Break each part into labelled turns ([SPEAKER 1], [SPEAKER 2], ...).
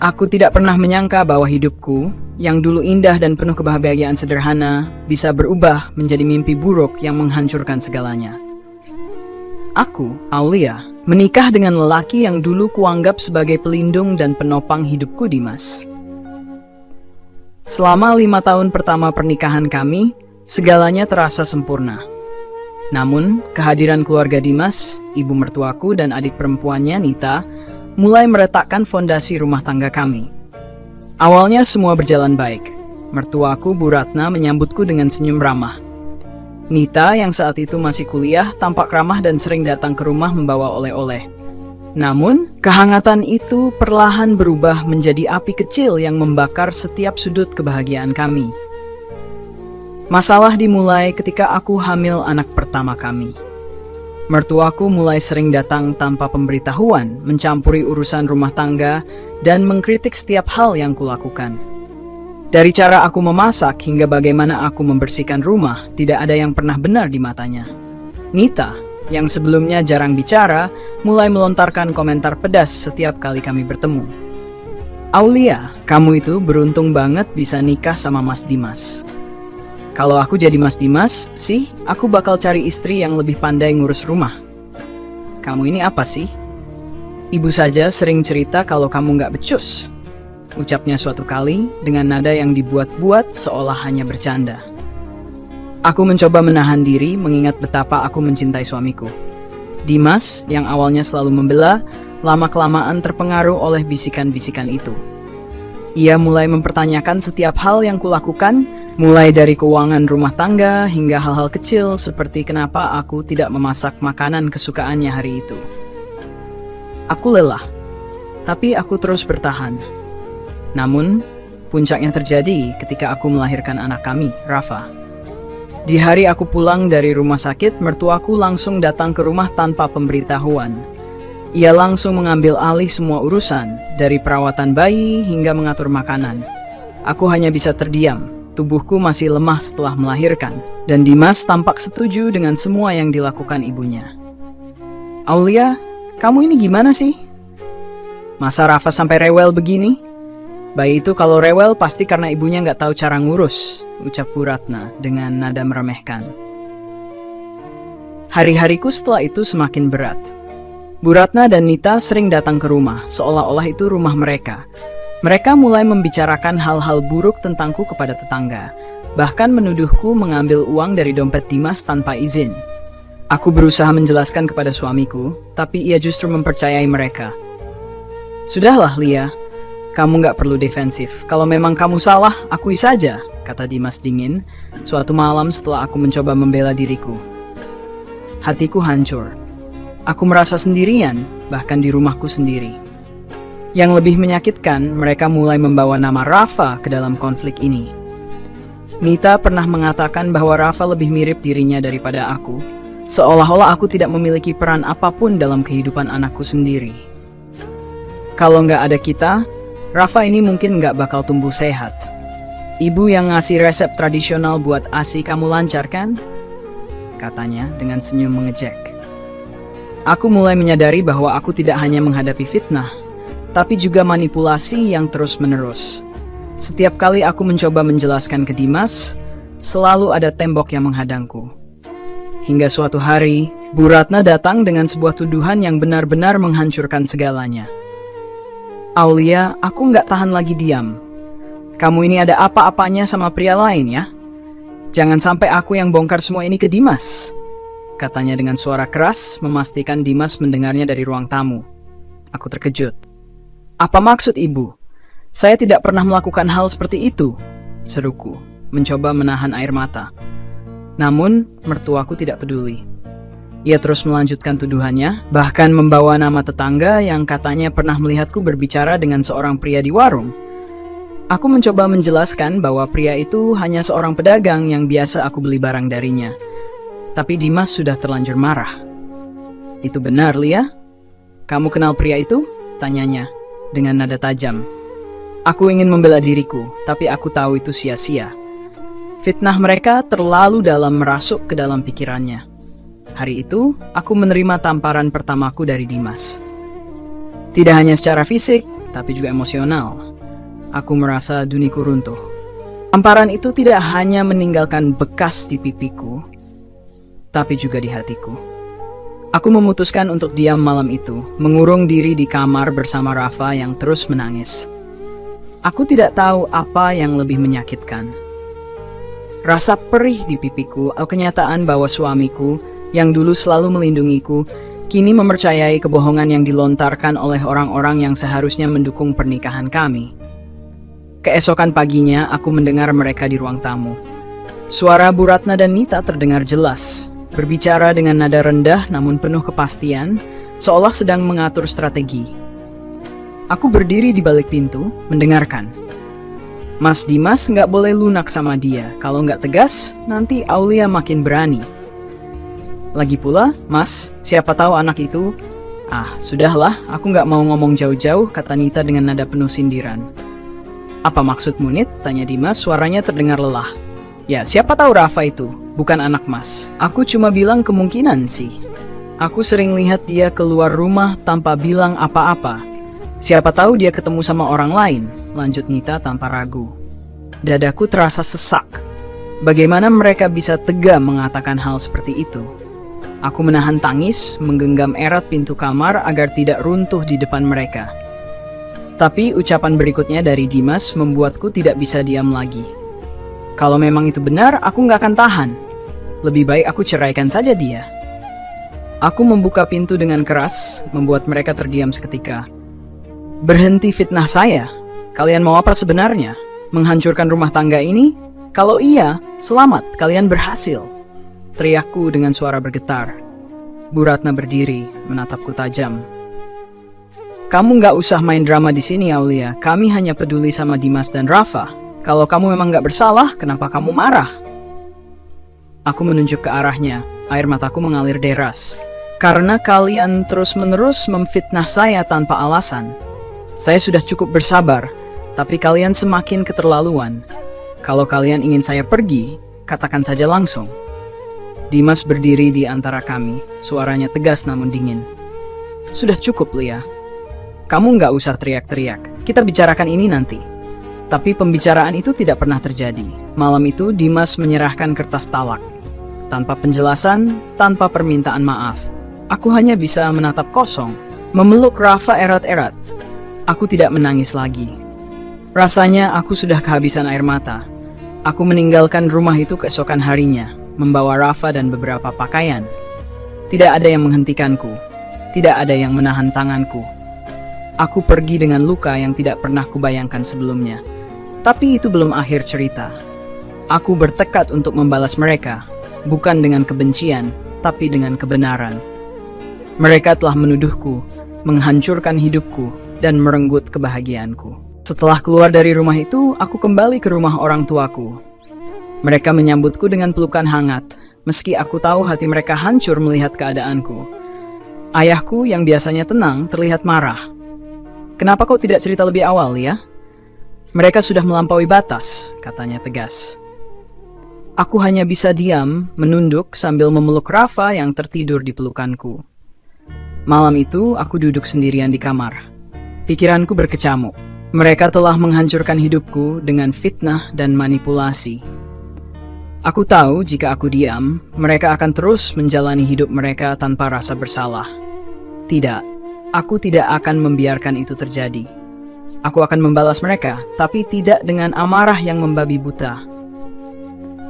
[SPEAKER 1] Aku tidak pernah menyangka bahwa hidupku, yang dulu indah dan penuh kebahagiaan sederhana, bisa berubah menjadi mimpi buruk yang menghancurkan segalanya. Aku, Aulia, menikah dengan lelaki yang dulu kuanggap sebagai pelindung dan penopang hidupku, Dimas. Selama 5 tahun pertama pernikahan kami, segalanya terasa sempurna. Namun, kehadiran keluarga Dimas, ibu mertuaku dan adik perempuannya, Nita, mulai meretakkan fondasi rumah tangga kami. Awalnya semua berjalan baik. Mertuaku, Bu Ratna, menyambutku dengan senyum ramah. Nita, yang saat itu masih kuliah, tampak ramah dan sering datang ke rumah membawa oleh-oleh. Namun, kehangatan itu perlahan berubah menjadi api kecil yang membakar setiap sudut kebahagiaan kami. Masalah dimulai ketika aku hamil anak pertama kami. Mertuaku mulai sering datang tanpa pemberitahuan, mencampuri urusan rumah tangga, dan mengkritik setiap hal yang kulakukan. Dari cara aku memasak hingga bagaimana aku membersihkan rumah, tidak ada yang pernah benar di matanya. Nita, yang sebelumnya jarang bicara, mulai melontarkan komentar pedas setiap kali kami bertemu. Aulia, kamu itu beruntung banget bisa nikah sama Mas Dimas. Kalau aku jadi Mas Dimas, sih, aku bakal cari istri yang lebih pandai ngurus rumah. Kamu ini apa sih? Ibu saja sering cerita kalau kamu nggak becus. Ucapnya suatu kali dengan nada yang dibuat-buat seolah hanya bercanda. Aku mencoba menahan diri mengingat betapa aku mencintai suamiku. Dimas, yang awalnya selalu membela, lama-kelamaan terpengaruh oleh bisikan-bisikan itu. Ia mulai mempertanyakan setiap hal yang kulakukan, mulai dari keuangan rumah tangga hingga hal-hal kecil seperti kenapa aku tidak memasak makanan kesukaannya hari itu. Aku lelah, tapi aku terus bertahan. Namun, puncaknya terjadi ketika aku melahirkan anak kami, Rafa. Di hari aku pulang dari rumah sakit, mertuaku langsung datang ke rumah tanpa pemberitahuan. Ia langsung mengambil alih semua urusan, dari perawatan bayi hingga mengatur makanan. Aku hanya bisa terdiam. Tubuhku masih lemah setelah melahirkan, dan Dimas tampak setuju dengan semua yang dilakukan ibunya. Aulia, kamu ini gimana sih? Masa Rafa sampai rewel begini? Bayi itu kalau rewel pasti karena ibunya nggak tahu cara ngurus, ucap Bu Ratna dengan nada meremehkan. Hari-hariku setelah itu semakin berat. Bu Ratna dan Nita sering datang ke rumah, seolah-olah itu rumah mereka. Mereka mulai membicarakan hal-hal buruk tentangku kepada tetangga, bahkan menuduhku mengambil uang dari dompet Dimas tanpa izin. Aku berusaha menjelaskan kepada suamiku, tapi ia justru mempercayai mereka. Sudahlah, Lia. Kamu nggak perlu defensif. Kalau memang kamu salah, akui saja, kata Dimas dingin, suatu malam setelah aku mencoba membela diriku. Hatiku hancur. Aku merasa sendirian, bahkan di rumahku sendiri. Yang lebih menyakitkan, mereka mulai membawa nama Rafa ke dalam konflik ini. Nita pernah mengatakan bahwa Rafa lebih mirip dirinya daripada aku, seolah-olah aku tidak memiliki peran apapun dalam kehidupan anakku sendiri. Kalau nggak ada kita, Rafa ini mungkin nggak bakal tumbuh sehat. Ibu yang ngasih resep tradisional buat ASI kamu lancar kan? Katanya dengan senyum mengejek. Aku mulai menyadari bahwa aku tidak hanya menghadapi fitnah, tapi juga manipulasi yang terus-menerus. Setiap kali aku mencoba menjelaskan ke Dimas, selalu ada tembok yang menghadangku. Hingga suatu hari, Bu Ratna datang dengan sebuah tuduhan yang benar-benar menghancurkan segalanya. Aulia, aku nggak tahan lagi diam. Kamu ini ada apa-apanya sama pria lain ya? Jangan sampai aku yang bongkar semua ini ke Dimas, katanya dengan suara keras, memastikan Dimas mendengarnya dari ruang tamu. Aku terkejut. Apa maksud ibu? Saya tidak pernah melakukan hal seperti itu, seruku, mencoba menahan air mata. Namun, mertuaku tidak peduli. Ia terus melanjutkan tuduhannya, bahkan membawa nama tetangga yang katanya pernah melihatku berbicara dengan seorang pria di warung. Aku mencoba menjelaskan bahwa pria itu hanya seorang pedagang yang biasa aku beli barang darinya. Tapi Dimas sudah terlanjur marah. Itu benar, Lia? Kamu kenal pria itu? Tanyanya dengan nada tajam. Aku ingin membela diriku, tapi aku tahu itu sia-sia. Fitnah mereka terlalu dalam merasuk ke dalam pikirannya. Hari itu, aku menerima tamparan pertamaku dari Dimas. Tidak hanya secara fisik, tapi juga emosional. Aku merasa duniku runtuh. Tamparan itu tidak hanya meninggalkan bekas di pipiku, tapi juga di hatiku. Aku memutuskan untuk diam malam itu, mengurung diri di kamar bersama Rafa yang terus menangis. Aku tidak tahu apa yang lebih menyakitkan. Rasa perih di pipiku atau kenyataan bahwa suamiku yang dulu selalu melindungiku kini mempercayai kebohongan yang dilontarkan oleh orang-orang yang seharusnya mendukung pernikahan kami. Keesokan paginya, aku mendengar mereka di ruang tamu. Suara Bu Ratna dan Nita terdengar jelas, berbicara dengan nada rendah namun penuh kepastian, seolah sedang mengatur strategi. Aku berdiri di balik pintu, mendengarkan. Mas Dimas nggak boleh lunak sama dia, kalau nggak tegas, nanti Aulia makin berani. Lagi pula, Mas, siapa tahu anak itu... Sudahlah, aku nggak mau ngomong jauh-jauh, kata Nita dengan nada penuh sindiran. Apa maksudmu, Nit? Tanya Dimas, suaranya terdengar lelah. Ya, siapa tahu Rafa itu, bukan anak Mas. Aku cuma bilang kemungkinan sih. Aku sering lihat dia keluar rumah tanpa bilang apa-apa. Siapa tahu dia ketemu sama orang lain, lanjut Nita tanpa ragu. Dadaku terasa sesak. Bagaimana mereka bisa tega mengatakan hal seperti itu? Aku menahan tangis, menggenggam erat pintu kamar agar tidak runtuh di depan mereka. Tapi ucapan berikutnya dari Dimas membuatku tidak bisa diam lagi. Kalau memang itu benar, aku nggak akan tahan. Lebih baik aku ceraikan saja dia. Aku membuka pintu dengan keras, membuat mereka terdiam seketika. Berhenti fitnah saya. Kalian mau apa sebenarnya? Menghancurkan rumah tangga ini? Kalau iya, selamat, kalian berhasil. Teriakku dengan suara bergetar. Bu Ratna berdiri, menatapku tajam. Kamu nggak usah main drama di sini, Aulia. Kami hanya peduli sama Dimas dan Rafa. Kalau kamu memang nggak bersalah, kenapa kamu marah? Aku menunjuk ke arahnya. Air mataku mengalir deras. Karena kalian terus-menerus memfitnah saya tanpa alasan. Saya sudah cukup bersabar, tapi kalian semakin keterlaluan. Kalau kalian ingin saya pergi, katakan saja langsung. Dimas berdiri di antara kami. Suaranya tegas namun dingin. Sudah cukup, Lia. Kamu nggak usah teriak-teriak, kita bicarakan ini nanti. Tapi pembicaraan itu tidak pernah terjadi. Malam itu Dimas menyerahkan kertas talak. Tanpa penjelasan, tanpa permintaan maaf. Aku hanya bisa menatap kosong, memeluk Rafa erat-erat. Aku tidak menangis lagi. Rasanya aku sudah kehabisan air mata. Aku meninggalkan rumah itu keesokan harinya, membawa Rafa dan beberapa pakaian. Tidak ada yang menghentikanku, tidak ada yang menahan tanganku. Aku pergi dengan luka yang tidak pernah kubayangkan sebelumnya. Tapi itu belum akhir cerita. Aku bertekad untuk membalas mereka, bukan dengan kebencian, tapi dengan kebenaran. Mereka telah menuduhku, menghancurkan hidupku, dan merenggut kebahagiaanku. Setelah keluar dari rumah itu, aku kembali ke rumah orang tuaku. Mereka menyambutku dengan pelukan hangat, meski aku tahu hati mereka hancur melihat keadaanku. Ayahku yang biasanya tenang terlihat marah. Kenapa kau tidak cerita lebih awal, ya? Mereka sudah melampaui batas, katanya tegas. Aku hanya bisa diam, menunduk sambil memeluk Rafa yang tertidur di pelukanku. Malam itu, aku duduk sendirian di kamar. Pikiranku berkecamuk. Mereka telah menghancurkan hidupku dengan fitnah dan manipulasi. Aku tahu jika aku diam, mereka akan terus menjalani hidup mereka tanpa rasa bersalah. Tidak. Aku tidak akan membiarkan itu terjadi. Aku akan membalas mereka, tapi tidak dengan amarah yang membabi buta.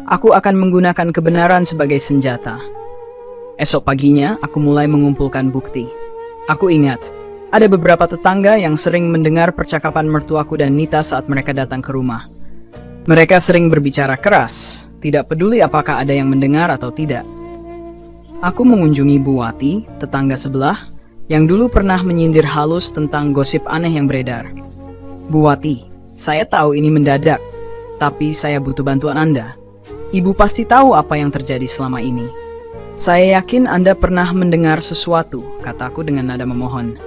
[SPEAKER 1] Aku akan menggunakan kebenaran sebagai senjata. Esok paginya, aku mulai mengumpulkan bukti. Aku ingat, ada beberapa tetangga yang sering mendengar percakapan mertuaku dan Nita saat mereka datang ke rumah. Mereka sering berbicara keras, tidak peduli apakah ada yang mendengar atau tidak. Aku mengunjungi Bu Wati, tetangga sebelah, yang dulu pernah menyindir halus tentang gosip aneh yang beredar. Bu Wati, saya tahu ini mendadak, tapi saya butuh bantuan Anda. Ibu pasti tahu apa yang terjadi selama ini. Saya yakin Anda pernah mendengar sesuatu, kataku dengan nada memohon.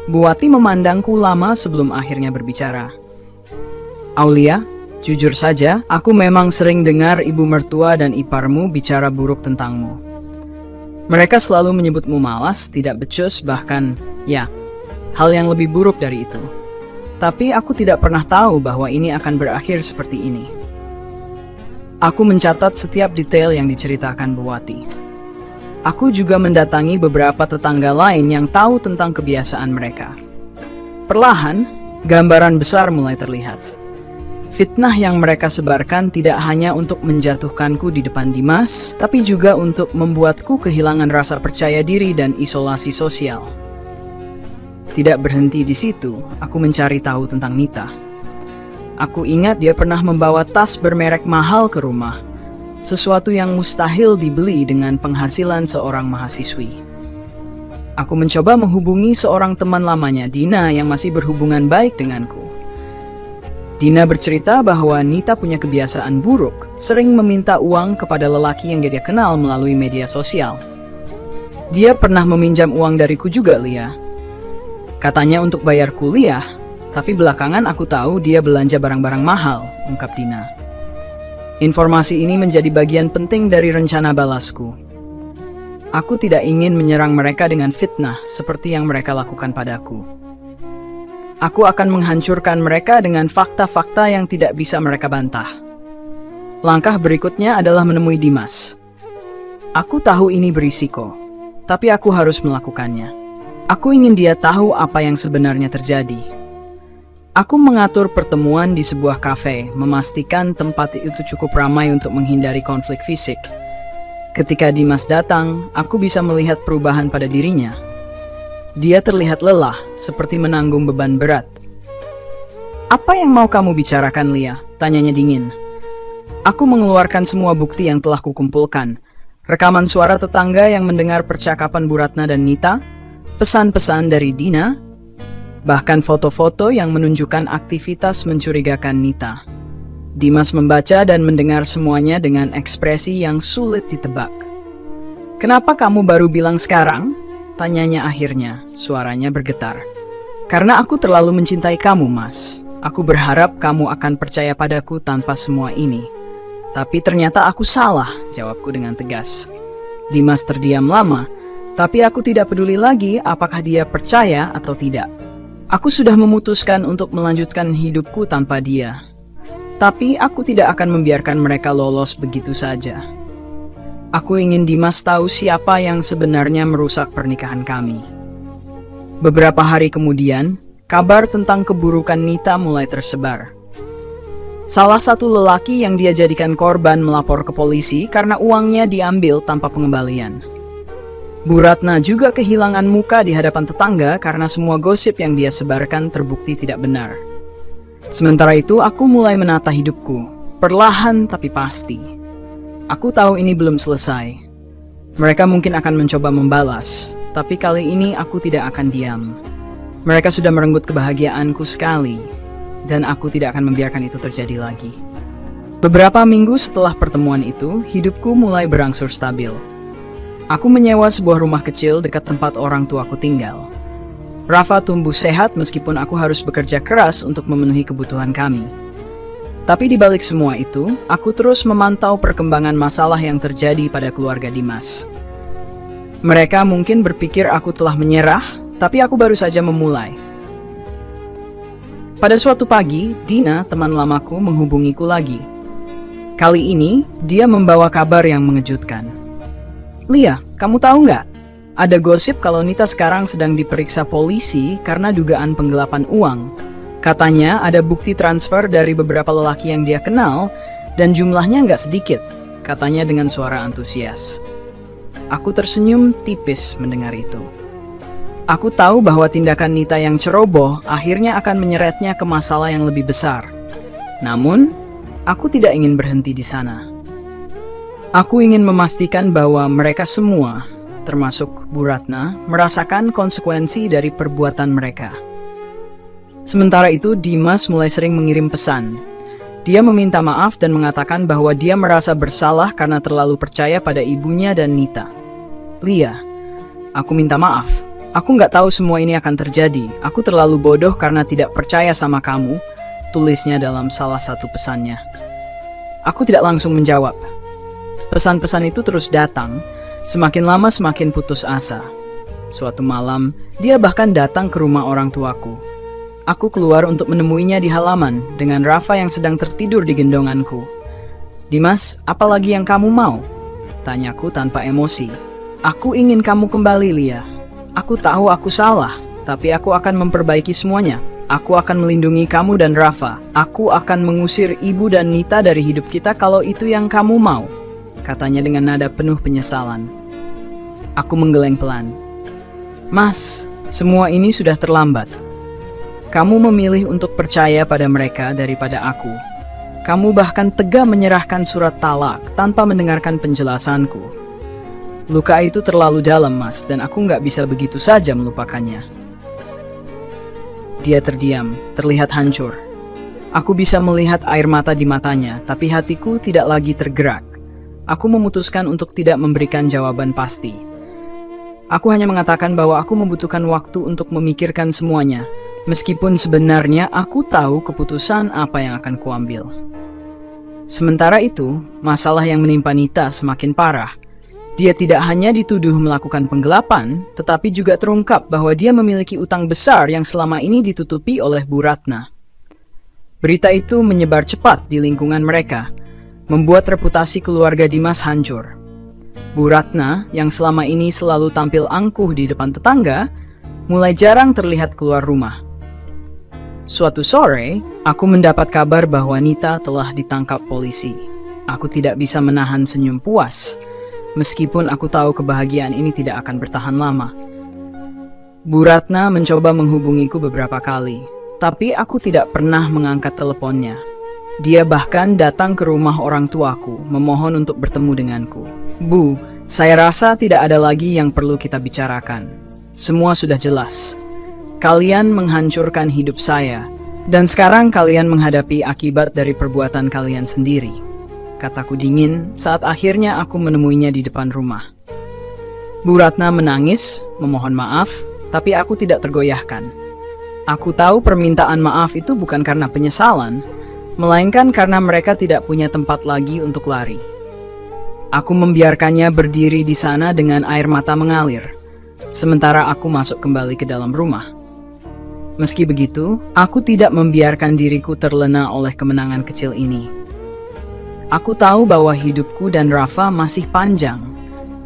[SPEAKER 1] Bu Wati memandangku lama sebelum akhirnya berbicara. Aulia, jujur saja, aku memang sering dengar ibu mertua dan iparmu bicara buruk tentangmu. Mereka selalu menyebutmu malas, tidak becus, bahkan, ya, hal yang lebih buruk dari itu. Tapi aku tidak pernah tahu bahwa ini akan berakhir seperti ini. Aku mencatat setiap detail yang diceritakan Bu Wati. Aku juga mendatangi beberapa tetangga lain yang tahu tentang kebiasaan mereka. Perlahan, gambaran besar mulai terlihat. Fitnah yang mereka sebarkan tidak hanya untuk menjatuhkanku di depan Dimas, tapi juga untuk membuatku kehilangan rasa percaya diri dan isolasi sosial. Tidak berhenti di situ, aku mencari tahu tentang Nita. Aku ingat dia pernah membawa tas bermerek mahal ke rumah, sesuatu yang mustahil dibeli dengan penghasilan seorang mahasiswi. Aku mencoba menghubungi seorang teman lamanya, Dina, yang masih berhubungan baik denganku. Dina bercerita bahwa Nita punya kebiasaan buruk, sering meminta uang kepada lelaki yang dia kenal melalui media sosial. Dia pernah meminjam uang dariku juga, Lia. Katanya untuk bayar kuliah, tapi belakangan aku tahu dia belanja barang-barang mahal, ungkap Dina. Informasi ini menjadi bagian penting dari rencana balasku. Aku tidak ingin menyerang mereka dengan fitnah seperti yang mereka lakukan padaku. Aku akan menghancurkan mereka dengan fakta-fakta yang tidak bisa mereka bantah. Langkah berikutnya adalah menemui Dimas. Aku tahu ini berisiko, tapi aku harus melakukannya. Aku ingin dia tahu apa yang sebenarnya terjadi. Aku mengatur pertemuan di sebuah kafe, memastikan tempat itu cukup ramai untuk menghindari konflik fisik. Ketika Dimas datang, aku bisa melihat perubahan pada dirinya. Dia terlihat lelah, seperti menanggung beban berat. "Apa yang mau kamu bicarakan, Lia?" tanyanya dingin. Aku mengeluarkan semua bukti yang telah kukumpulkan. Rekaman suara tetangga yang mendengar percakapan Bu Ratna dan Nita, pesan-pesan dari Dina, bahkan foto-foto yang menunjukkan aktivitas mencurigakan Nita. Dimas membaca dan mendengar semuanya dengan ekspresi yang sulit ditebak. "Kenapa kamu baru bilang sekarang?" tanyanya akhirnya, suaranya bergetar. "Karena aku terlalu mencintai kamu, Mas. Aku berharap kamu akan percaya padaku tanpa semua ini. Tapi ternyata aku salah," jawabku dengan tegas. Dimas terdiam lama, tapi aku tidak peduli lagi apakah dia percaya atau tidak. Aku sudah memutuskan untuk melanjutkan hidupku tanpa dia. Tapi aku tidak akan membiarkan mereka lolos begitu saja. Aku ingin Dimas tahu siapa yang sebenarnya merusak pernikahan kami. Beberapa hari kemudian, kabar tentang keburukan Nita mulai tersebar. Salah satu lelaki yang dia jadikan korban melapor ke polisi karena uangnya diambil tanpa pengembalian. Bu Ratna juga kehilangan muka di hadapan tetangga karena semua gosip yang dia sebarkan terbukti tidak benar. Sementara itu, aku mulai menata hidupku, perlahan tapi pasti. Aku tahu ini belum selesai. Mereka mungkin akan mencoba membalas, tapi kali ini aku tidak akan diam. Mereka sudah merenggut kebahagiaanku sekali, dan aku tidak akan membiarkan itu terjadi lagi. Beberapa minggu setelah pertemuan itu, hidupku mulai berangsur stabil. Aku menyewa sebuah rumah kecil dekat tempat orang tuaku tinggal. Rafa tumbuh sehat meskipun aku harus bekerja keras untuk memenuhi kebutuhan kami. Tapi di balik semua itu, aku terus memantau perkembangan masalah yang terjadi pada keluarga Dimas. Mereka mungkin berpikir aku telah menyerah, tapi aku baru saja memulai. Pada suatu pagi, Dina, teman lamaku, menghubungiku lagi. Kali ini, dia membawa kabar yang mengejutkan. "Lia, kamu tahu nggak? Ada gosip kalau Nita sekarang sedang diperiksa polisi karena dugaan penggelapan uang. Katanya ada bukti transfer dari beberapa lelaki yang dia kenal dan jumlahnya nggak sedikit," katanya dengan suara antusias. Aku tersenyum tipis mendengar itu. Aku tahu bahwa tindakan Nita yang ceroboh akhirnya akan menyeretnya ke masalah yang lebih besar. Namun, aku tidak ingin berhenti di sana. Aku ingin memastikan bahwa mereka semua, termasuk Bu Ratna, merasakan konsekuensi dari perbuatan mereka. Sementara itu, Dimas mulai sering mengirim pesan. Dia meminta maaf dan mengatakan bahwa dia merasa bersalah karena terlalu percaya pada ibunya dan Nita. "Lia, aku minta maaf. Aku nggak tahu semua ini akan terjadi. Aku terlalu bodoh karena tidak percaya sama kamu," tulisnya dalam salah satu pesannya. Aku tidak langsung menjawab. Pesan-pesan itu terus datang, semakin lama semakin putus asa. Suatu malam, dia bahkan datang ke rumah orang tuaku. Aku keluar untuk menemuinya di halaman dengan Rafa yang sedang tertidur di gendonganku. "Dimas, apa lagi yang kamu mau?" tanyaku tanpa emosi. "Aku ingin kamu kembali, Lia. Aku tahu aku salah, tapi aku akan memperbaiki semuanya. Aku akan melindungi kamu dan Rafa. Aku akan mengusir ibu dan Nita dari hidup kita kalau itu yang kamu mau," katanya dengan nada penuh penyesalan. Aku menggeleng pelan. "Mas, semua ini sudah terlambat. Kamu memilih untuk percaya pada mereka daripada aku. Kamu bahkan tega menyerahkan surat talak tanpa mendengarkan penjelasanku. Luka itu terlalu dalam, Mas, dan aku nggak bisa begitu saja melupakannya." Dia terdiam, terlihat hancur. Aku bisa melihat air mata di matanya, tapi hatiku tidak lagi tergerak. Aku memutuskan untuk tidak memberikan jawaban pasti. Aku hanya mengatakan bahwa aku membutuhkan waktu untuk memikirkan semuanya, meskipun sebenarnya aku tahu keputusan apa yang akan kuambil. Sementara itu, masalah yang menimpa Nita semakin parah. Dia tidak hanya dituduh melakukan penggelapan, tetapi juga terungkap bahwa dia memiliki utang besar yang selama ini ditutupi oleh Bu Ratna. Berita itu menyebar cepat di lingkungan mereka, membuat reputasi keluarga Dimas hancur. Bu Ratna, yang selama ini selalu tampil angkuh di depan tetangga, mulai jarang terlihat keluar rumah. Suatu sore, aku mendapat kabar bahwa Nita telah ditangkap polisi. Aku tidak bisa menahan senyum puas, meskipun aku tahu kebahagiaan ini tidak akan bertahan lama. Bu Ratna mencoba menghubungiku beberapa kali, tapi aku tidak pernah mengangkat teleponnya. Dia bahkan datang ke rumah orang tuaku, memohon untuk bertemu denganku. "Bu, saya rasa tidak ada lagi yang perlu kita bicarakan. Semua sudah jelas. Kalian menghancurkan hidup saya, dan sekarang kalian menghadapi akibat dari perbuatan kalian sendiri," kataku dingin saat akhirnya aku menemuinya di depan rumah. Bu Ratna menangis, memohon maaf, tapi aku tidak tergoyahkan. Aku tahu permintaan maaf itu bukan karena penyesalan, melainkan karena mereka tidak punya tempat lagi untuk lari. Aku membiarkannya berdiri di sana dengan air mata mengalir, sementara aku masuk kembali ke dalam rumah. Meski begitu, aku tidak membiarkan diriku terlena oleh kemenangan kecil ini. Aku tahu bahwa hidupku dan Rafa masih panjang,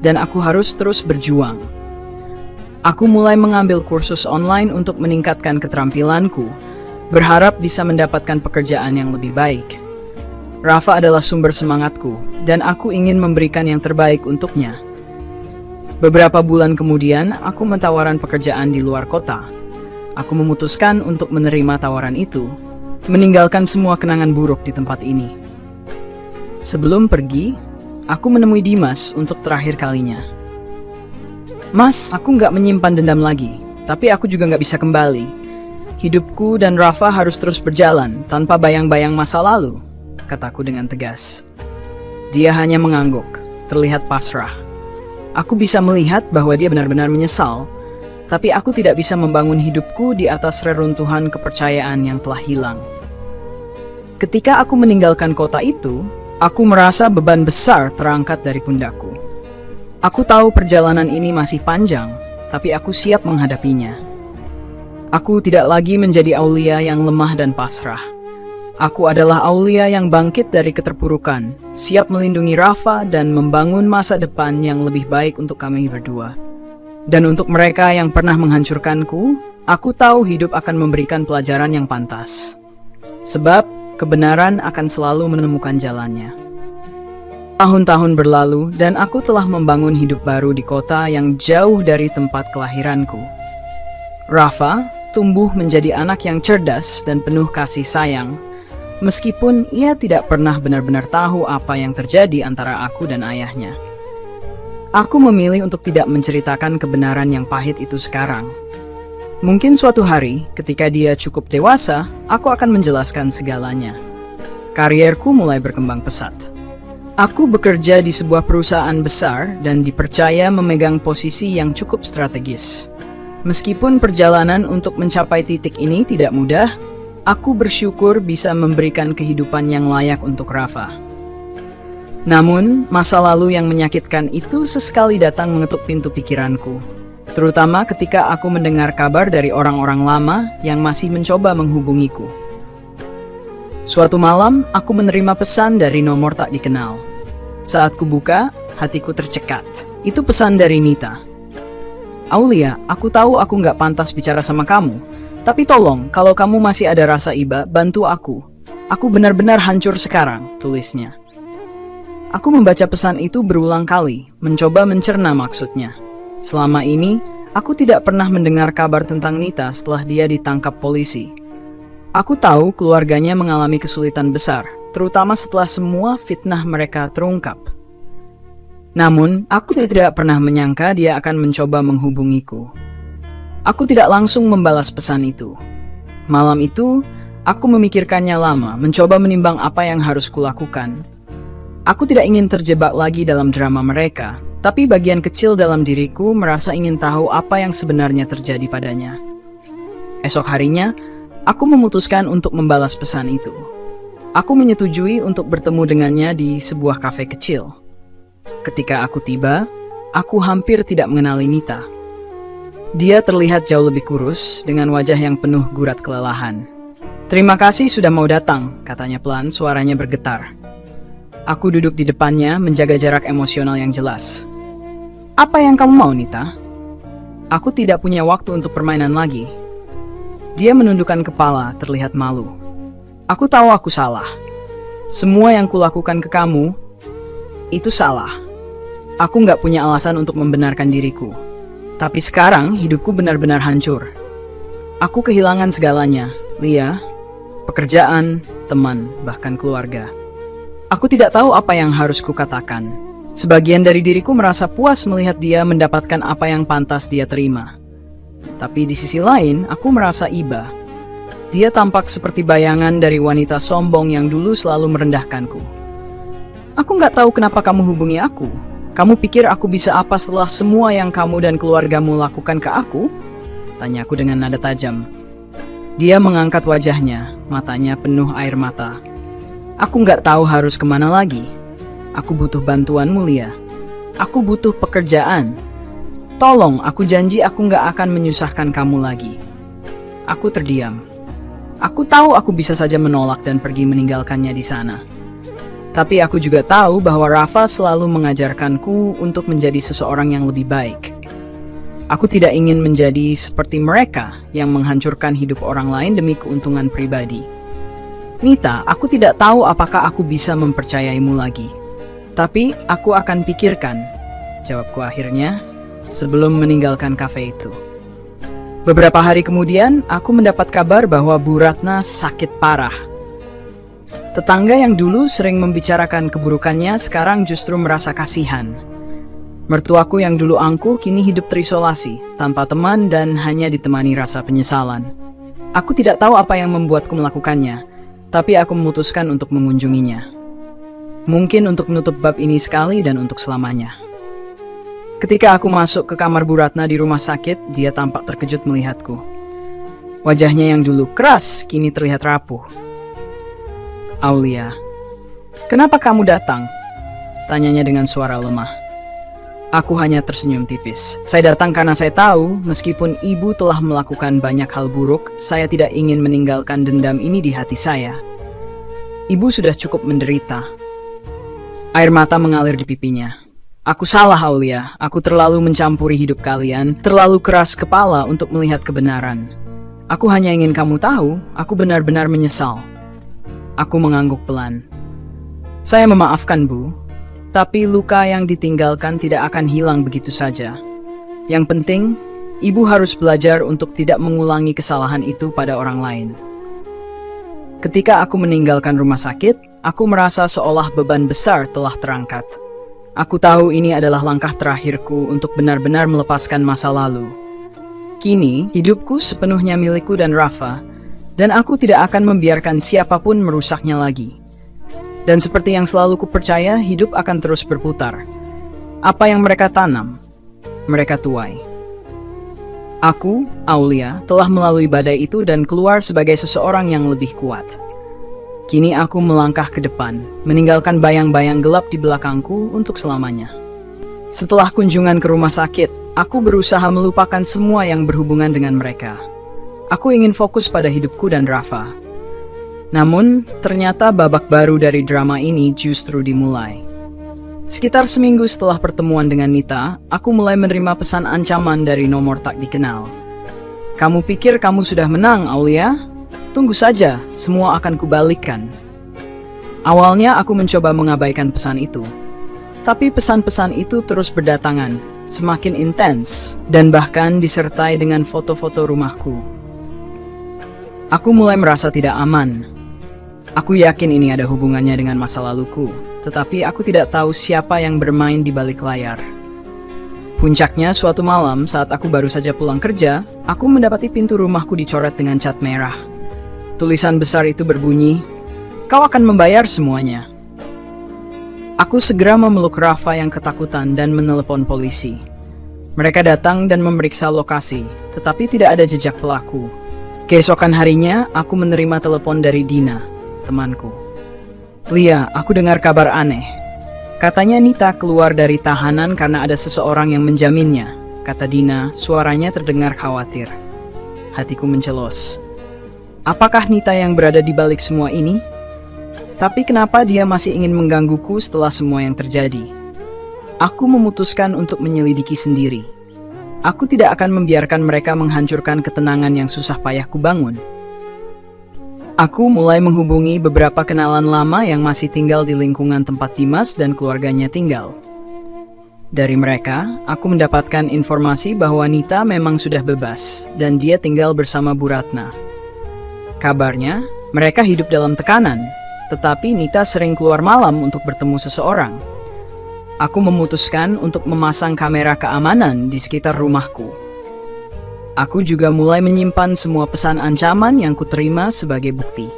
[SPEAKER 1] dan aku harus terus berjuang. Aku mulai mengambil kursus online untuk meningkatkan keterampilanku, berharap bisa mendapatkan pekerjaan yang lebih baik. Rafa adalah sumber semangatku, dan aku ingin memberikan yang terbaik untuknya. Beberapa bulan kemudian, aku mentawaran pekerjaan di luar kota. Aku memutuskan untuk menerima tawaran itu, meninggalkan semua kenangan buruk di tempat ini. Sebelum pergi, aku menemui Dimas untuk terakhir kalinya. "Mas, aku nggak menyimpan dendam lagi, tapi aku juga nggak bisa kembali. Hidupku dan Rafa harus terus berjalan tanpa bayang-bayang masa lalu," kataku dengan tegas. Dia hanya mengangguk, terlihat pasrah. Aku bisa melihat bahwa dia benar-benar menyesal, tapi aku tidak bisa membangun hidupku di atas reruntuhan kepercayaan yang telah hilang. Ketika aku meninggalkan kota itu, aku merasa beban besar terangkat dari pundakku. Aku tahu perjalanan ini masih panjang, tapi aku siap menghadapinya. Aku tidak lagi menjadi Aulia yang lemah dan pasrah. Aku adalah Aulia yang bangkit dari keterpurukan, siap melindungi Rafa dan membangun masa depan yang lebih baik untuk kami berdua. Dan untuk mereka yang pernah menghancurkanku, aku tahu hidup akan memberikan pelajaran yang pantas. Sebab kebenaran akan selalu menemukan jalannya. Tahun-tahun berlalu dan aku telah membangun hidup baru di kota yang jauh dari tempat kelahiranku. Rafa tumbuh menjadi anak yang cerdas dan penuh kasih sayang, meskipun ia tidak pernah benar-benar tahu apa yang terjadi antara aku dan ayahnya. Aku memilih untuk tidak menceritakan kebenaran yang pahit itu sekarang. Mungkin suatu hari, ketika dia cukup dewasa, aku akan menjelaskan segalanya. Karierku mulai berkembang pesat. Aku bekerja di sebuah perusahaan besar dan dipercaya memegang posisi yang cukup strategis. Meskipun perjalanan untuk mencapai titik ini tidak mudah, aku bersyukur bisa memberikan kehidupan yang layak untuk Rafa. Namun, masa lalu yang menyakitkan itu sesekali datang mengetuk pintu pikiranku. terutama ketika aku mendengar kabar dari orang-orang lama yang masih mencoba menghubungiku. Suatu malam, aku menerima pesan dari nomor tak dikenal. Saat kubuka, hatiku tercekat. Itu pesan dari Nita. "Aulia, aku tahu aku nggak pantas bicara sama kamu. Tapi tolong, kalau kamu masih ada rasa iba, bantu aku. Aku benar-benar hancur sekarang," tulisnya. Aku membaca pesan itu berulang kali, mencoba mencerna maksudnya. Selama ini, aku tidak pernah mendengar kabar tentang Nita setelah dia ditangkap polisi. Aku tahu keluarganya mengalami kesulitan besar, terutama setelah semua fitnah mereka terungkap. Namun, aku tidak pernah menyangka dia akan mencoba menghubungiku. Aku tidak langsung membalas pesan itu. Malam itu, aku memikirkannya lama, mencoba menimbang apa yang harus kulakukan. Aku tidak ingin terjebak lagi dalam drama mereka, tapi bagian kecil dalam diriku merasa ingin tahu apa yang sebenarnya terjadi padanya. Esok harinya, aku memutuskan untuk membalas pesan itu. Aku menyetujui untuk bertemu dengannya di sebuah kafe kecil. Ketika aku tiba, aku hampir tidak mengenali Nita. Dia terlihat jauh lebih kurus, dengan wajah yang penuh gurat kelelahan. "Terima kasih sudah mau datang," katanya pelan, suaranya bergetar. Aku duduk di depannya, menjaga jarak emosional yang jelas. "Apa yang kamu mau, Nita?" Aku tidak punya waktu untuk permainan lagi. Dia menundukkan kepala, terlihat malu. "Aku tahu aku salah. Semua yang kulakukan ke kamu, itu salah. Aku nggak punya alasan untuk membenarkan diriku. Tapi sekarang hidupku benar-benar hancur. Aku kehilangan segalanya, Lia, pekerjaan, teman, bahkan keluarga. Aku tidak tahu apa yang harus kukatakan. Sebagian dari diriku merasa puas melihat dia mendapatkan apa yang pantas dia terima. Tapi di sisi lain, aku merasa iba. Dia tampak seperti bayangan dari wanita sombong yang dulu selalu merendahkanku. "Aku nggak tahu kenapa kamu hubungi aku. Kamu pikir aku bisa apa setelah semua yang kamu dan keluargamu lakukan ke aku?" Tanyaku dengan nada tajam. Dia mengangkat wajahnya, matanya penuh air mata. "Aku nggak tahu harus kemana lagi. Aku butuh bantuanmu, Lia. Aku butuh pekerjaan. Tolong, aku janji aku nggak akan menyusahkan kamu lagi." Aku terdiam. Aku tahu aku bisa saja menolak dan pergi meninggalkannya di sana. Tapi aku juga tahu bahwa Rafa selalu mengajarkanku untuk menjadi seseorang yang lebih baik. Aku tidak ingin menjadi seperti mereka yang menghancurkan hidup orang lain demi keuntungan pribadi. "Nita, aku tidak tahu apakah aku bisa mempercayaimu lagi. Tapi aku akan pikirkan," jawabku akhirnya, sebelum meninggalkan kafe itu. Beberapa hari kemudian, aku mendapat kabar bahwa Bu Ratna sakit parah. Tetangga yang dulu sering membicarakan keburukannya sekarang justru merasa kasihan. Mertuaku yang dulu angkuh kini hidup terisolasi, tanpa teman dan hanya ditemani rasa penyesalan. Aku tidak tahu apa yang membuatku melakukannya, tapi aku memutuskan untuk mengunjunginya. Mungkin untuk menutup bab ini sekali dan untuk selamanya. Ketika aku masuk ke kamar Bu Ratna di rumah sakit, dia tampak terkejut melihatku. Wajahnya yang dulu keras, kini terlihat rapuh. "Aulia, kenapa kamu datang?" tanyanya dengan suara lemah. Aku hanya tersenyum tipis. "Saya datang karena saya tahu, meskipun ibu telah melakukan banyak hal buruk, saya tidak ingin meninggalkan dendam ini di hati saya. Ibu sudah cukup menderita." Air mata mengalir di pipinya. "Aku salah, Aulia. Aku terlalu mencampuri hidup kalian, terlalu keras kepala untuk melihat kebenaran. Aku hanya ingin kamu tahu, aku benar-benar menyesal." Aku mengangguk pelan. "Saya memaafkan, Bu. Tapi luka yang ditinggalkan tidak akan hilang begitu saja. Yang penting, Ibu harus belajar untuk tidak mengulangi kesalahan itu pada orang lain." Ketika aku meninggalkan rumah sakit, aku merasa seolah beban besar telah terangkat. Aku tahu ini adalah langkah terakhirku untuk benar-benar melepaskan masa lalu. Kini, hidupku sepenuhnya milikku dan Rafa, dan aku tidak akan membiarkan siapapun merusaknya lagi. Dan seperti yang selalu kupercaya, hidup akan terus berputar. Apa yang mereka tanam, mereka tuai. Aku, Aulia, telah melalui badai itu dan keluar sebagai seseorang yang lebih kuat. Kini aku melangkah ke depan, meninggalkan bayang-bayang gelap di belakangku untuk selamanya. Setelah kunjungan ke rumah sakit, Aku berusaha melupakan semua yang berhubungan dengan mereka. Aku ingin fokus pada hidupku dan Rafa. Namun, ternyata babak baru dari drama ini justru dimulai. Sekitar seminggu setelah pertemuan dengan Nita, aku mulai menerima pesan ancaman dari nomor tak dikenal. "Kamu pikir kamu sudah menang, Aulia? Tunggu saja, semua akan kubalikkan." Awalnya aku mencoba mengabaikan pesan itu. Tapi pesan-pesan itu terus berdatangan, semakin intens, dan bahkan disertai dengan foto-foto rumahku. Aku mulai merasa tidak aman. Aku yakin ini ada hubungannya dengan masa laluku, tetapi aku tidak tahu siapa yang bermain di balik layar. Puncaknya suatu malam saat aku baru saja pulang kerja, aku mendapati pintu rumahku dicoret dengan cat merah. Tulisan besar itu berbunyi, "Kau akan membayar semuanya." Aku segera memeluk Rafa yang ketakutan dan menelepon polisi. Mereka datang dan memeriksa lokasi, tetapi tidak ada jejak pelaku. Keesokan harinya, aku menerima telepon dari Dina, temanku. "Lia, aku dengar kabar aneh. Katanya Nita keluar dari tahanan karena ada seseorang yang menjaminnya," kata Dina, suaranya terdengar khawatir. Hatiku mencelos. Apakah Nita yang berada di balik semua ini? Tapi kenapa dia masih ingin menggangguku setelah semua yang terjadi? Aku memutuskan untuk menyelidiki sendiri. Aku tidak akan membiarkan mereka menghancurkan ketenangan yang susah payah kubangun. Aku mulai menghubungi beberapa kenalan lama yang masih tinggal di lingkungan tempat Dimas dan keluarganya tinggal. Dari mereka, aku mendapatkan informasi bahwa Nita memang sudah bebas dan dia tinggal bersama Bu Ratna. Kabarnya, mereka hidup dalam tekanan. Tetapi Nita sering keluar malam untuk bertemu seseorang. Aku memutuskan untuk memasang kamera keamanan di sekitar rumahku. Aku juga mulai menyimpan semua pesan ancaman yang kuterima sebagai bukti.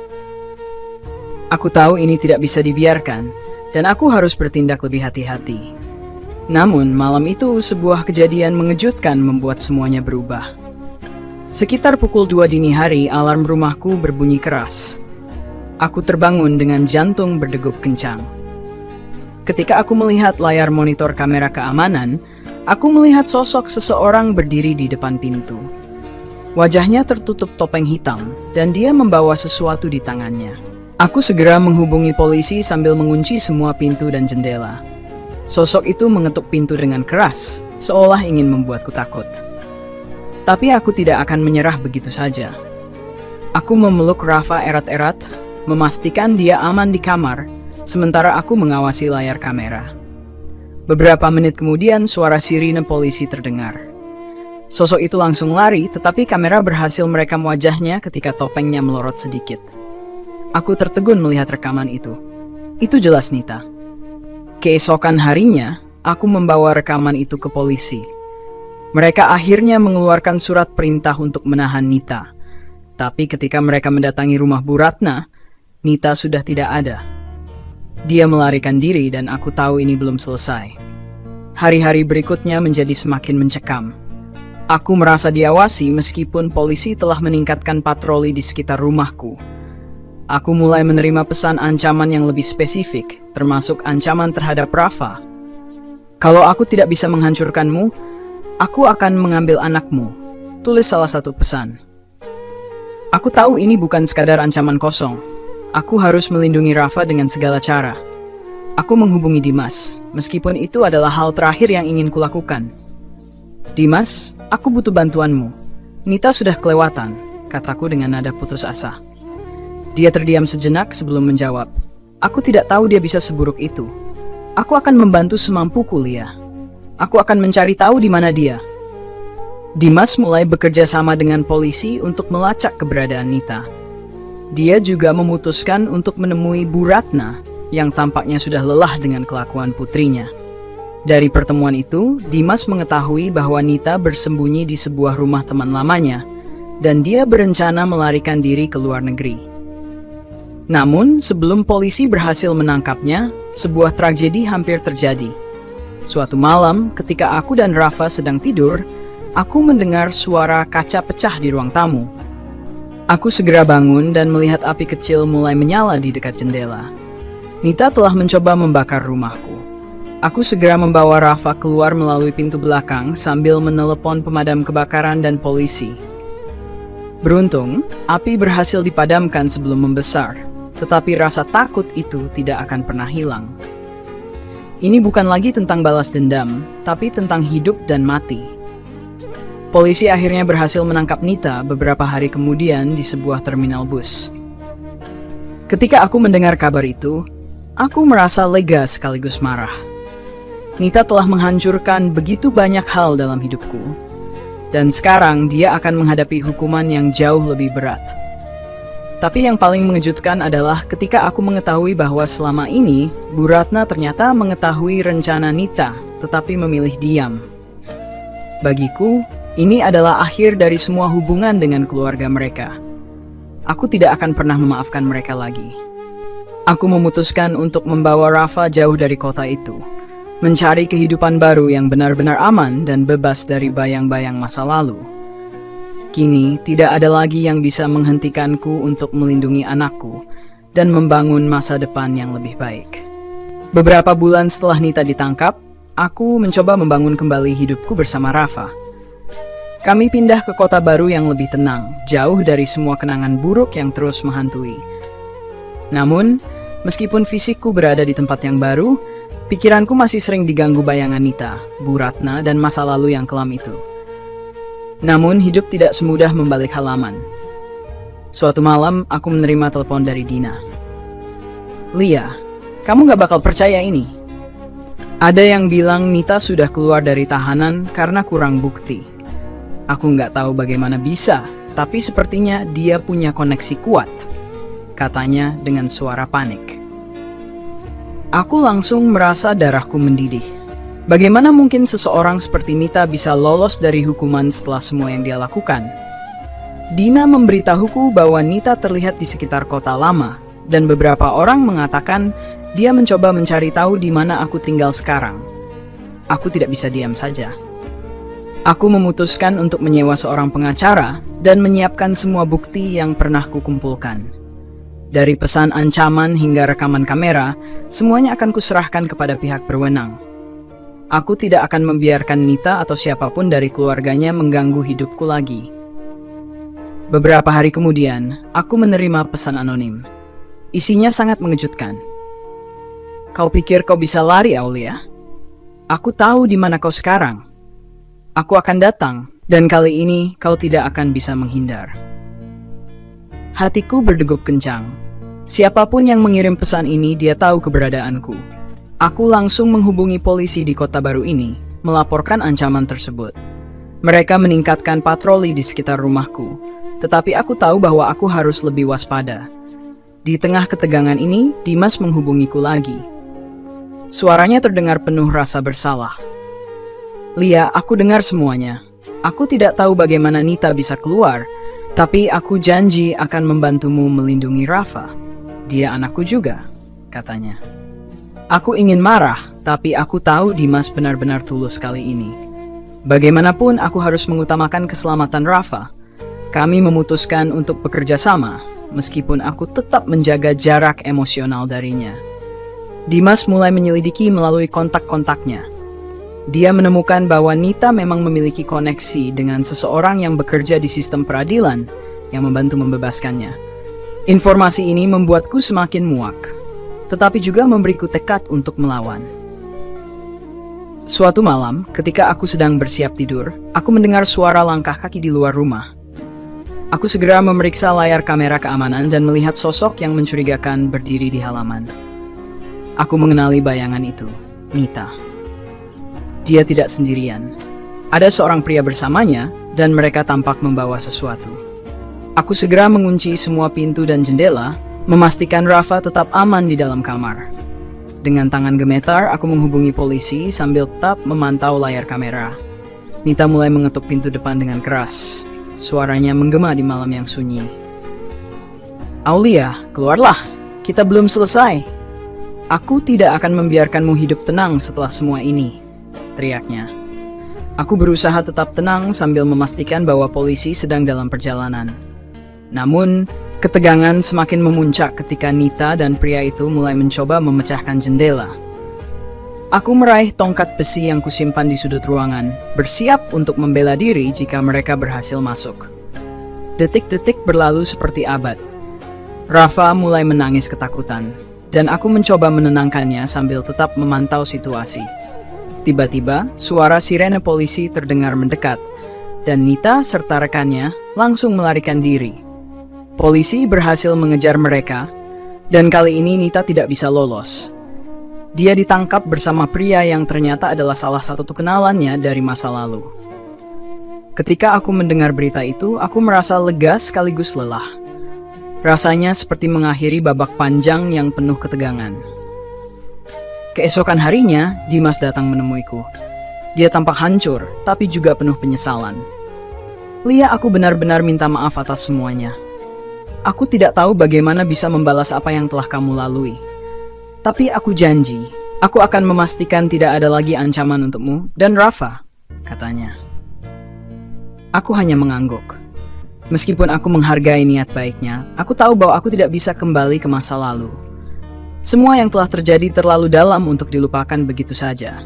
[SPEAKER 1] Aku tahu ini tidak bisa dibiarkan, dan aku harus bertindak lebih hati-hati. Namun malam itu sebuah kejadian mengejutkan membuat semuanya berubah. Sekitar pukul 2 dini hari, alarm rumahku berbunyi keras. Aku terbangun dengan jantung berdegup kencang. Ketika aku melihat layar monitor kamera keamanan, aku melihat sosok seseorang berdiri di depan pintu. Wajahnya tertutup topeng hitam, dan dia membawa sesuatu di tangannya. Aku segera menghubungi polisi sambil mengunci semua pintu dan jendela. Sosok itu mengetuk pintu dengan keras, seolah ingin membuatku takut. Tapi aku tidak akan menyerah begitu saja. Aku memeluk Rafa erat-erat, memastikan dia aman di kamar, sementara aku mengawasi layar kamera. Beberapa menit kemudian suara sirine polisi terdengar. Sosok itu langsung lari, tetapi kamera berhasil merekam wajahnya ketika topengnya melorot sedikit. Aku tertegun melihat rekaman itu. Itu jelas Nita. Keesokan harinya, aku membawa rekaman itu ke polisi. Mereka akhirnya mengeluarkan surat perintah untuk menahan Nita. Tapi ketika mereka mendatangi rumah Bu Ratna, Nita sudah tidak ada. Dia melarikan diri dan aku tahu ini belum selesai. Hari-hari berikutnya menjadi semakin mencekam. Aku merasa diawasi meskipun polisi telah meningkatkan patroli di sekitar rumahku. Aku mulai menerima pesan ancaman yang lebih spesifik, termasuk ancaman terhadap Rafa. "Kalau aku tidak bisa menghancurkanmu, aku akan mengambil anakmu," tulis salah satu pesan. Aku tahu ini bukan sekadar ancaman kosong. Aku harus melindungi Rafa dengan segala cara. Aku menghubungi Dimas, meskipun itu adalah hal terakhir yang ingin kulakukan. "Dimas, aku butuh bantuanmu. Nita sudah kelewatan," kataku dengan nada putus asa. Dia terdiam sejenak sebelum menjawab. "Aku tidak tahu dia bisa seburuk itu. Aku akan membantu semampuku, Lia. Aku akan mencari tahu di mana dia." Dimas mulai bekerja sama dengan polisi untuk melacak keberadaan Nita. Dia juga memutuskan untuk menemui Bu Ratna, yang tampaknya sudah lelah dengan kelakuan putrinya. Dari pertemuan itu, Dimas mengetahui bahwa Nita bersembunyi di sebuah rumah teman lamanya, dan dia berencana melarikan diri ke luar negeri. Namun, sebelum polisi berhasil menangkapnya, sebuah tragedi hampir terjadi. Suatu malam, ketika aku dan Rafa sedang tidur, aku mendengar suara kaca pecah di ruang tamu. Aku segera bangun dan melihat api kecil mulai menyala di dekat jendela. Nita telah mencoba membakar rumahku. Aku segera membawa Rafa keluar melalui pintu belakang sambil menelepon pemadam kebakaran dan polisi. Beruntung, api berhasil dipadamkan sebelum membesar, tetapi rasa takut itu tidak akan pernah hilang. Ini bukan lagi tentang balas dendam, tapi tentang hidup dan mati. Polisi akhirnya berhasil menangkap Nita beberapa hari kemudian di sebuah terminal bus. Ketika aku mendengar kabar itu, aku merasa lega sekaligus marah. Nita telah menghancurkan begitu banyak hal dalam hidupku, dan sekarang dia akan menghadapi hukuman yang jauh lebih berat. Tapi yang paling mengejutkan adalah ketika aku mengetahui bahwa selama ini Bu Ratna ternyata mengetahui rencana Nita, tetapi memilih diam. Bagiku, ini adalah akhir dari semua hubungan dengan keluarga mereka. Aku tidak akan pernah memaafkan mereka lagi. Aku memutuskan untuk membawa Rafa jauh dari kota itu, mencari kehidupan baru yang benar-benar aman dan bebas dari bayang-bayang masa lalu. Kini, tidak ada lagi yang bisa menghentikanku untuk melindungi anakku dan membangun masa depan yang lebih baik. Beberapa bulan setelah Nita ditangkap, aku mencoba membangun kembali hidupku bersama Rafa. Kami pindah ke kota baru yang lebih tenang, jauh dari semua kenangan buruk yang terus menghantui. Namun, meskipun fisikku berada di tempat yang baru, pikiranku masih sering diganggu bayangan Nita, Bu Ratna, dan masa lalu yang kelam itu. Namun, hidup tidak semudah membalik halaman. Suatu malam, aku menerima telepon dari Dina. "Lia, kamu gak bakal percaya ini. Ada yang bilang Nita sudah keluar dari tahanan karena kurang bukti. Aku nggak tahu bagaimana bisa, tapi sepertinya dia punya koneksi kuat," katanya dengan suara panik. Aku langsung merasa darahku mendidih. Bagaimana mungkin seseorang seperti Nita bisa lolos dari hukuman setelah semua yang dia lakukan? Dina memberitahuku bahwa Nita terlihat di sekitar kota lama, dan beberapa orang mengatakan dia mencoba mencari tahu di mana aku tinggal sekarang. Aku tidak bisa diam saja. Aku memutuskan untuk menyewa seorang pengacara dan menyiapkan semua bukti yang pernah kukumpulkan. Dari pesan ancaman hingga rekaman kamera, semuanya akan kuserahkan kepada pihak berwenang. Aku tidak akan membiarkan Nita atau siapapun dari keluarganya mengganggu hidupku lagi. Beberapa hari kemudian, aku menerima pesan anonim. Isinya sangat mengejutkan. "Kau pikir kau bisa lari, Aulia? Aku tahu di mana kau sekarang. Aku akan datang, dan kali ini kau tidak akan bisa menghindar." Hatiku berdegup kencang. Siapapun yang mengirim pesan ini, dia tahu keberadaanku. Aku langsung menghubungi polisi di kota baru ini, melaporkan ancaman tersebut. Mereka meningkatkan patroli di sekitar rumahku, tetapi aku tahu bahwa aku harus lebih waspada. Di tengah ketegangan ini, Dimas menghubungiku lagi. Suaranya terdengar penuh rasa bersalah. "Lia, aku dengar semuanya. Aku tidak tahu bagaimana Nita bisa keluar, tapi aku janji akan membantumu melindungi Rafa. Dia anakku juga," katanya. Aku ingin marah, tapi aku tahu Dimas benar-benar tulus kali ini. Bagaimanapun aku harus mengutamakan keselamatan Rafa. Kami memutuskan untuk bekerja sama, meskipun aku tetap menjaga jarak emosional darinya. Dimas mulai menyelidiki melalui kontak-kontaknya. Dia menemukan bahwa Nita memang memiliki koneksi dengan seseorang yang bekerja di sistem peradilan yang membantu membebaskannya. Informasi ini membuatku semakin muak, tetapi juga memberiku tekad untuk melawan. Suatu malam, ketika aku sedang bersiap tidur, aku mendengar suara langkah kaki di luar rumah. Aku segera memeriksa layar kamera keamanan dan melihat sosok yang mencurigakan berdiri di halaman. Aku mengenali bayangan itu, Nita. Dia tidak sendirian. Ada seorang pria bersamanya, dan mereka tampak membawa sesuatu. Aku segera mengunci semua pintu dan jendela, memastikan Rafa tetap aman di dalam kamar. Dengan tangan gemetar, aku menghubungi polisi sambil tetap memantau layar kamera. Nita mulai mengetuk pintu depan dengan keras. Suaranya menggema di malam yang sunyi. "Aulia, keluarlah. Kita belum selesai. Aku tidak akan membiarkanmu hidup tenang setelah semua ini," teriaknya. Aku berusaha tetap tenang sambil memastikan bahwa polisi sedang dalam perjalanan. Namun, ketegangan semakin memuncak ketika Nita dan pria itu mulai mencoba memecahkan jendela. Aku meraih tongkat besi yang kusimpan di sudut ruangan, bersiap untuk membela diri jika mereka berhasil masuk. Detik-detik berlalu seperti abad. Rafa mulai menangis ketakutan, dan aku mencoba menenangkannya sambil tetap memantau situasi. Tiba-tiba, suara sirene polisi terdengar mendekat, dan Nita serta rekannya langsung melarikan diri. Polisi berhasil mengejar mereka, dan kali ini Nita tidak bisa lolos. Dia ditangkap bersama pria yang ternyata adalah salah satu kenalannya dari masa lalu. Ketika aku mendengar berita itu, aku merasa lega sekaligus lelah. Rasanya seperti mengakhiri babak panjang yang penuh ketegangan. Keesokan harinya, Dimas datang menemuiku. Dia tampak hancur, tapi juga penuh penyesalan. Lia, aku benar-benar minta maaf atas semuanya. Aku tidak tahu bagaimana bisa membalas apa yang telah kamu lalui. Tapi aku janji, aku akan memastikan tidak ada lagi ancaman untukmu dan Rafa, katanya. Aku hanya mengangguk. Meskipun aku menghargai niat baiknya, aku tahu bahwa aku tidak bisa kembali ke masa lalu. Semua yang telah terjadi terlalu dalam untuk dilupakan begitu saja.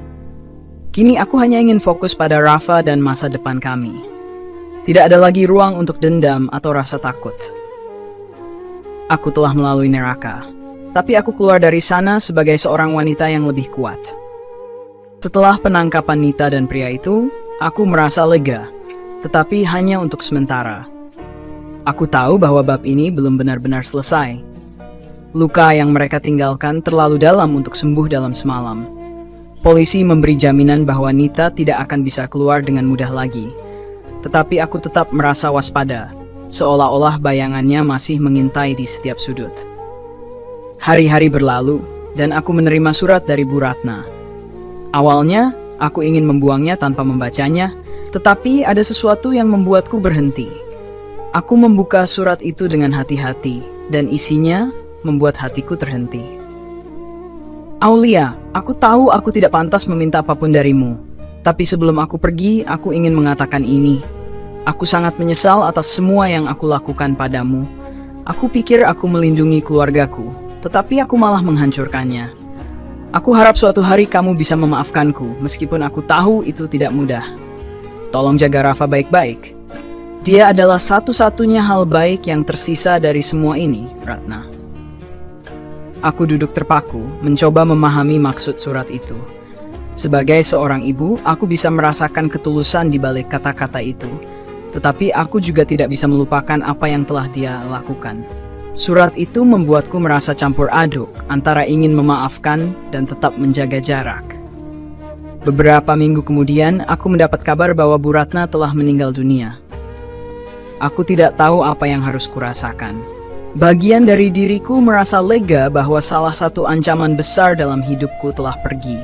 [SPEAKER 1] Kini aku hanya ingin fokus pada Rafa dan masa depan kami. Tidak ada lagi ruang untuk dendam atau rasa takut. Aku telah melalui neraka, tapi aku keluar dari sana sebagai seorang wanita yang lebih kuat. Setelah penangkapan Nita dan pria itu, aku merasa lega, tetapi hanya untuk sementara. Aku tahu bahwa bab ini belum benar-benar selesai. Luka yang mereka tinggalkan terlalu dalam untuk sembuh dalam semalam. Polisi memberi jaminan bahwa Nita tidak akan bisa keluar dengan mudah lagi. Tetapi aku tetap merasa waspada, seolah-olah bayangannya masih mengintai di setiap sudut. Hari-hari berlalu, dan aku menerima surat dari Bu Ratna. Awalnya, aku ingin membuangnya tanpa membacanya, tetapi ada sesuatu yang membuatku berhenti. Aku membuka surat itu dengan hati-hati, dan isinya membuat hatiku terhenti. Aulia, aku tahu aku tidak pantas meminta apapun darimu. Tapi sebelum aku pergi, aku ingin mengatakan ini. Aku sangat menyesal atas semua yang aku lakukan padamu. Aku pikir aku melindungi keluargaku, tetapi aku malah menghancurkannya. Aku harap suatu hari kamu bisa memaafkanku, meskipun aku tahu itu tidak mudah. Tolong jaga Rafa baik-baik. Dia adalah satu-satunya hal baik yang tersisa dari semua ini, Ratna. Aku duduk terpaku, mencoba memahami maksud surat itu. Sebagai seorang ibu, aku bisa merasakan ketulusan di balik kata-kata itu. Tetapi aku juga tidak bisa melupakan apa yang telah dia lakukan. Surat itu membuatku merasa campur aduk antara ingin memaafkan dan tetap menjaga jarak. Beberapa minggu kemudian, aku mendapat kabar bahwa Bu Ratna telah meninggal dunia. Aku tidak tahu apa yang harus kurasakan. Bagian dari diriku merasa lega bahwa salah satu ancaman besar dalam hidupku telah pergi.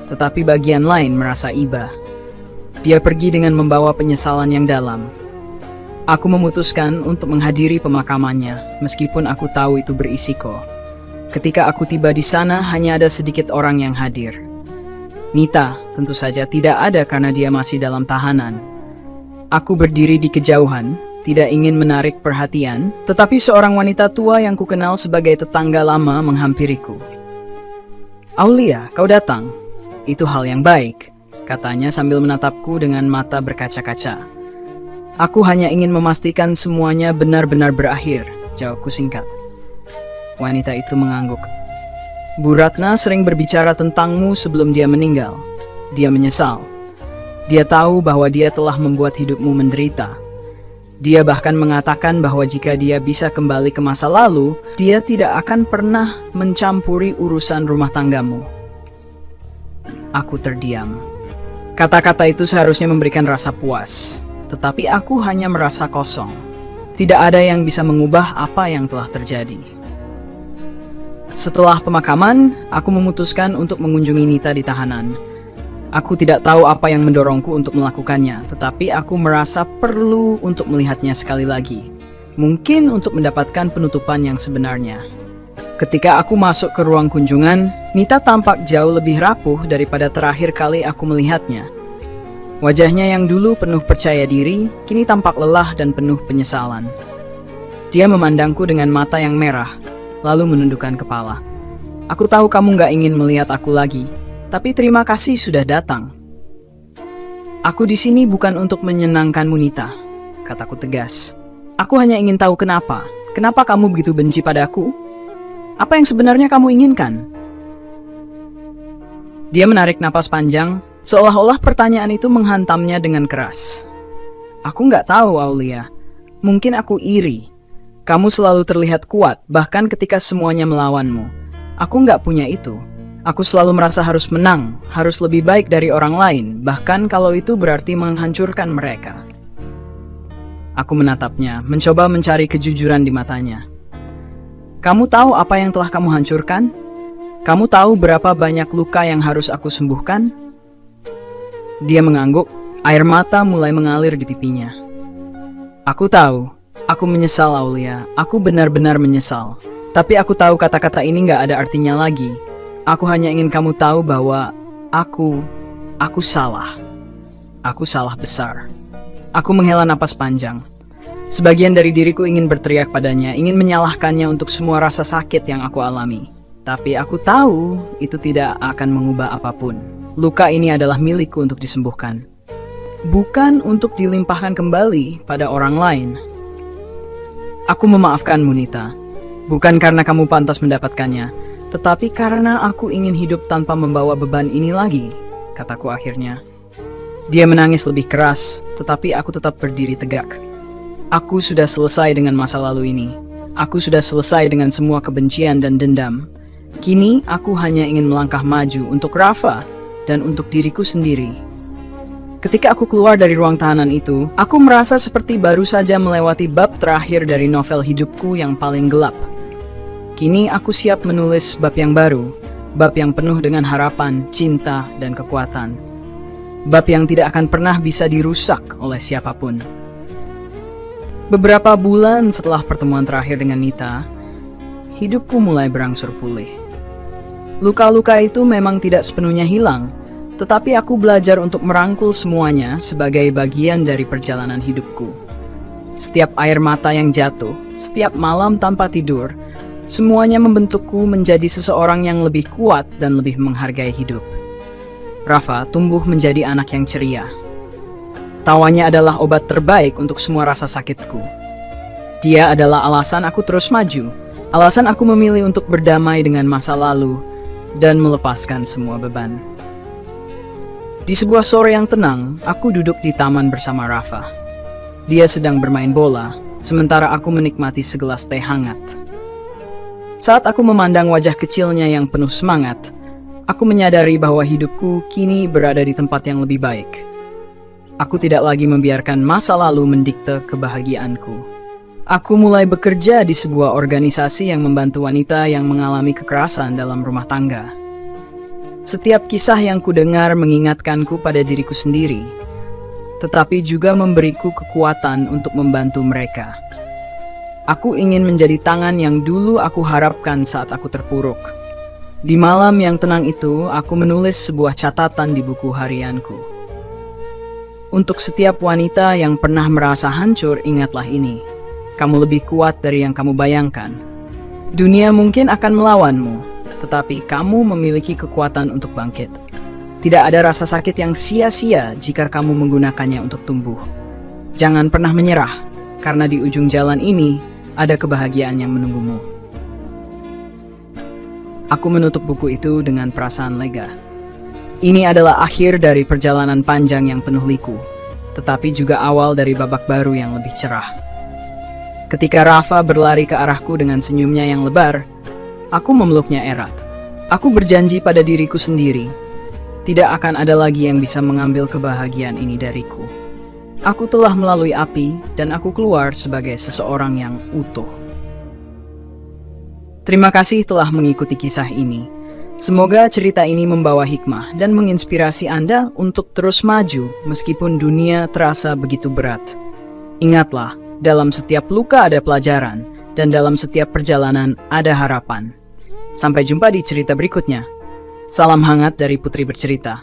[SPEAKER 1] Tetapi bagian lain merasa iba. Dia pergi dengan membawa penyesalan yang dalam. Aku memutuskan untuk menghadiri pemakamannya, meskipun aku tahu itu berisiko. Ketika aku tiba di sana, hanya ada sedikit orang yang hadir. Nita tentu saja tidak ada karena dia masih dalam tahanan. Aku berdiri di kejauhan, tidak ingin menarik perhatian, tetapi seorang wanita tua yang kukenal sebagai tetangga lama menghampiriku. Aulia, kau datang. Itu hal yang baik, katanya sambil menatapku dengan mata berkaca-kaca. Aku hanya ingin memastikan semuanya benar-benar berakhir, jawabku singkat. Wanita itu mengangguk. Bu Ratna sering berbicara tentangmu sebelum dia meninggal. Dia menyesal. Dia tahu bahwa dia telah membuat hidupmu menderita. Dia bahkan mengatakan bahwa jika dia bisa kembali ke masa lalu, dia tidak akan pernah mencampuri urusan rumah tanggamu. Aku terdiam. Kata-kata itu seharusnya memberikan rasa puas, tetapi aku hanya merasa kosong. Tidak ada yang bisa mengubah apa yang telah terjadi. Setelah pemakaman, aku memutuskan untuk mengunjungi Nita di tahanan. Aku tidak tahu apa yang mendorongku untuk melakukannya, tetapi aku merasa perlu untuk melihatnya sekali lagi. Mungkin untuk mendapatkan penutupan yang sebenarnya. Ketika aku masuk ke ruang kunjungan, Nita tampak jauh lebih rapuh daripada terakhir kali aku melihatnya. Wajahnya yang dulu penuh percaya diri, kini tampak lelah dan penuh penyesalan. Dia memandangku dengan mata yang merah, lalu menundukkan kepala. Aku tahu kamu gak ingin melihat aku lagi. Tapi terima kasih sudah datang. Aku di sini bukan untuk menyenangkanmu, Nita, kataku tegas. Aku hanya ingin tahu kenapa. Kenapa kamu begitu benci padaku? Apa yang sebenarnya kamu inginkan? Dia menarik napas panjang, seolah-olah pertanyaan itu menghantamnya dengan keras. Aku nggak tahu, Aulia. Mungkin aku iri. Kamu selalu terlihat kuat, bahkan ketika semuanya melawanmu. Aku nggak punya itu. Aku selalu merasa harus menang, harus lebih baik dari orang lain, bahkan kalau itu berarti menghancurkan mereka. Aku menatapnya, mencoba mencari kejujuran di matanya. Kamu tahu apa yang telah kamu hancurkan? Kamu tahu berapa banyak luka yang harus aku sembuhkan? Dia mengangguk, air mata mulai mengalir di pipinya. Aku tahu, aku menyesal, Aulia, aku benar-benar menyesal. Tapi aku tahu kata-kata ini nggak ada artinya lagi. Aku hanya ingin kamu tahu bahwa aku salah. Aku salah besar. Aku menghela napas panjang. Sebagian dari diriku ingin berteriak padanya, ingin menyalahkannya untuk semua rasa sakit yang aku alami. Tapi aku tahu itu tidak akan mengubah apapun. Luka ini adalah milikku untuk disembuhkan. Bukan untuk dilimpahkan kembali pada orang lain. Aku memaafkanmu, Nita. Bukan karena kamu pantas mendapatkannya, tetapi karena aku ingin hidup tanpa membawa beban ini lagi, kataku akhirnya. Dia menangis lebih keras, tetapi aku tetap berdiri tegak. Aku sudah selesai dengan masa lalu ini. Aku sudah selesai dengan semua kebencian dan dendam. Kini aku hanya ingin melangkah maju untuk Rafa dan untuk diriku sendiri. Ketika aku keluar dari ruang tahanan itu, aku merasa seperti baru saja melewati bab terakhir dari novel hidupku yang paling gelap. Kini aku siap menulis bab yang baru, bab yang penuh dengan harapan, cinta, dan kekuatan. Bab yang tidak akan pernah bisa dirusak oleh siapapun. Beberapa bulan setelah pertemuan terakhir dengan Nita, hidupku mulai berangsur pulih. Luka-luka itu memang tidak sepenuhnya hilang, tetapi aku belajar untuk merangkul semuanya sebagai bagian dari perjalanan hidupku. Setiap air mata yang jatuh, setiap malam tanpa tidur, semuanya membentukku menjadi seseorang yang lebih kuat dan lebih menghargai hidup. Rafa tumbuh menjadi anak yang ceria. Tawanya adalah obat terbaik untuk semua rasa sakitku. Dia adalah alasan aku terus maju, alasan aku memilih untuk berdamai dengan masa lalu dan melepaskan semua beban. Di sebuah sore yang tenang, aku duduk di taman bersama Rafa. Dia sedang bermain bola, sementara aku menikmati segelas teh hangat. Saat aku memandang wajah kecilnya yang penuh semangat, aku menyadari bahwa hidupku kini berada di tempat yang lebih baik. Aku tidak lagi membiarkan masa lalu mendikte kebahagiaanku. Aku mulai bekerja di sebuah organisasi yang membantu wanita yang mengalami kekerasan dalam rumah tangga. Setiap kisah yang kudengar mengingatkanku pada diriku sendiri, tetapi juga memberiku kekuatan untuk membantu mereka. Aku ingin menjadi tangan yang dulu aku harapkan saat aku terpuruk. Di malam yang tenang itu, aku menulis sebuah catatan di buku harianku. Untuk setiap wanita yang pernah merasa hancur, ingatlah ini. Kamu lebih kuat dari yang kamu bayangkan. Dunia mungkin akan melawanmu, tetapi kamu memiliki kekuatan untuk bangkit. Tidak ada rasa sakit yang sia-sia jika kamu menggunakannya untuk tumbuh. Jangan pernah menyerah, karena di ujung jalan ini ada kebahagiaan yang menunggumu. Aku menutup buku itu dengan perasaan lega. Ini adalah akhir dari perjalanan panjang yang penuh liku, tetapi juga awal dari babak baru yang lebih cerah. Ketika Rafa berlari ke arahku dengan senyumnya yang lebar, aku memeluknya erat. Aku berjanji pada diriku sendiri, tidak akan ada lagi yang bisa mengambil kebahagiaan ini dariku. Aku telah melalui api dan aku keluar sebagai seseorang yang utuh. Terima kasih telah mengikuti kisah ini. Semoga cerita ini membawa hikmah dan menginspirasi Anda untuk terus maju meskipun dunia terasa begitu berat. Ingatlah, dalam setiap luka ada pelajaran dan dalam setiap perjalanan ada harapan. Sampai jumpa di cerita berikutnya. Salam hangat dari Putri Bercerita.